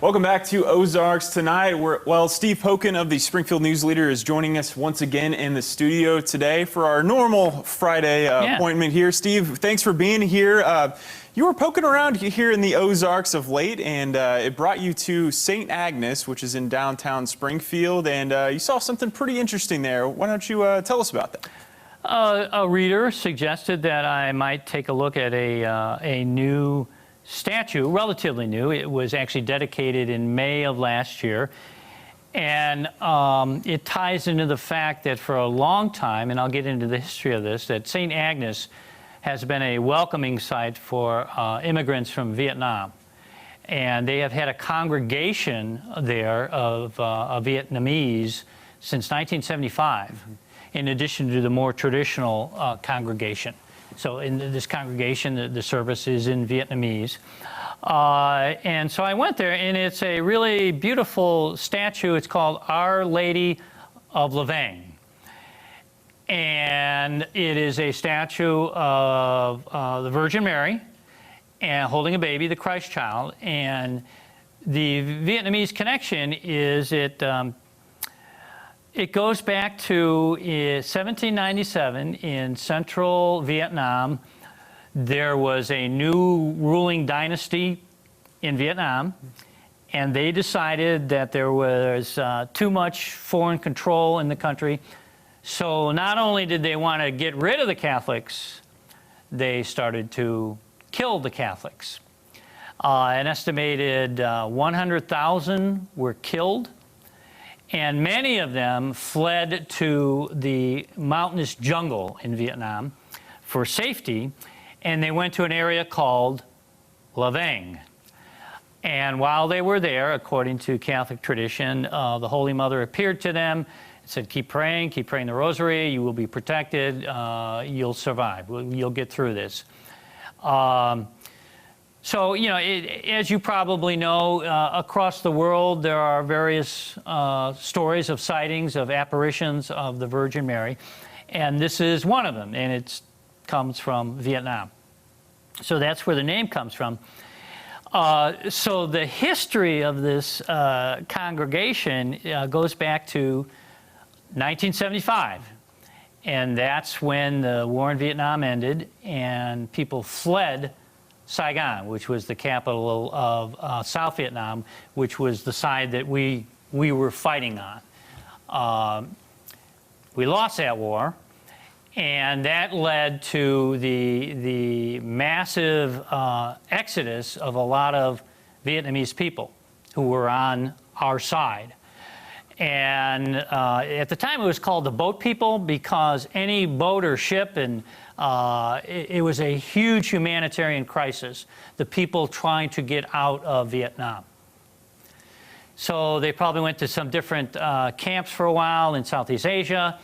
Welcome back to Ozarks Tonight. Steve Hoken of the Springfield News Leader is joining us once again in the studio today for our normal Friday appointment here. Steve, thanks for being here. You were poking around here in the Ozarks of late, and it brought you to St. Agnes, which is in downtown Springfield, and you saw something pretty interesting there. Why don't you tell us about that? A reader suggested that I might take a look at a new statue, relatively new. It was actually dedicated in May of last year. And it ties into the fact that for a long time, and I'll get into the history of this, that St. Agnes has been a welcoming site for immigrants from Vietnam. And they have had a congregation there of Vietnamese since 1975, in addition to the more traditional congregation. So in this congregation, the service is in Vietnamese. And so I went there, and it's a really beautiful statue. It's called Our Lady of Lavang. And it is a statue of the Virgin Mary and holding a baby, the Christ child. And the Vietnamese connection is it goes back to 1797 in central Vietnam. There was a new ruling dynasty in Vietnam, and they decided that there was too much foreign control in the country. So not only did they want to get rid of the Catholics, they started to kill the Catholics. An estimated 100,000 were killed, and many of them fled to the mountainous jungle in Vietnam for safety, and they went to an area called Lavang. And while they were there, according to Catholic tradition, the Holy Mother appeared to them and said, keep praying the rosary, you will be protected, you'll survive, you'll get through this. So, you know, as you probably know, across the world there are various stories of sightings of apparitions of the Virgin Mary, and this is one of them, and it comes from Vietnam. So that's where the name comes from. So the history of this congregation goes back to 1975, and that's when the war in Vietnam ended and people fled Saigon, which was the capital of South Vietnam, which was the side that we were fighting on. We lost that war, and that led to the massive exodus of a lot of Vietnamese people who were on our side. And at the time it was called the boat people, because any boat or ship, and it was a huge humanitarian crisis, the people trying to get out of Vietnam. So they probably went to some different camps for a while in Southeast Asia.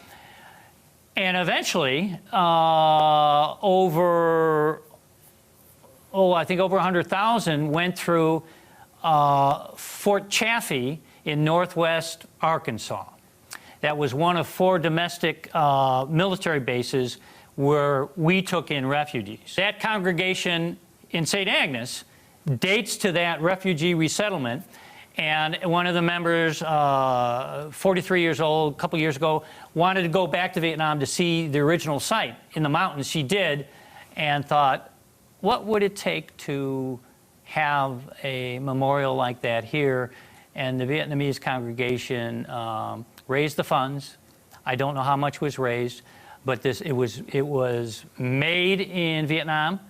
And eventually, I think over 100,000 went through Fort Chaffee in northwest Arkansas. That was one of 4 domestic military bases where we took in refugees. That congregation in St. Agnes dates to that refugee resettlement, and one of the members, 43 years old, a couple years ago, wanted to go back to Vietnam to see the original site in the mountains. She did, and thought, what would it take to have a memorial like that here? And the Vietnamese congregation raised the funds. I don't know how much was raised, but it was made in Vietnam,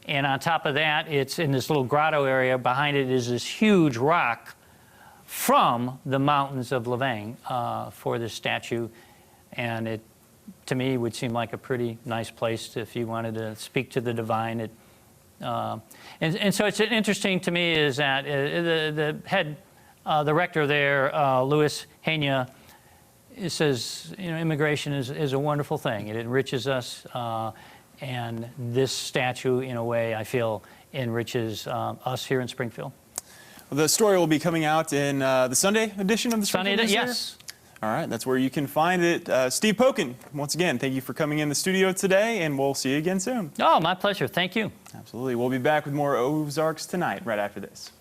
and on top of that, it's in this little grotto area. Behind it is this huge rock from the mountains of Lavang for this statue, and it, to me, would seem like a pretty nice place if you wanted to speak to the divine. And so it's interesting to me is that the rector there, Louis Hania, it says, you know, immigration is a wonderful thing. It enriches us, and this statue, in a way, I feel, enriches us here in Springfield. The story will be coming out in the Sunday edition of the Springfield News Leader? Yes. All right, that's where you can find it. Steve Hoken, once again, thank you for coming in the studio today, and we'll see you again soon. Oh, my pleasure. Thank you. Absolutely. We'll be back with more Ozarks Tonight right after this.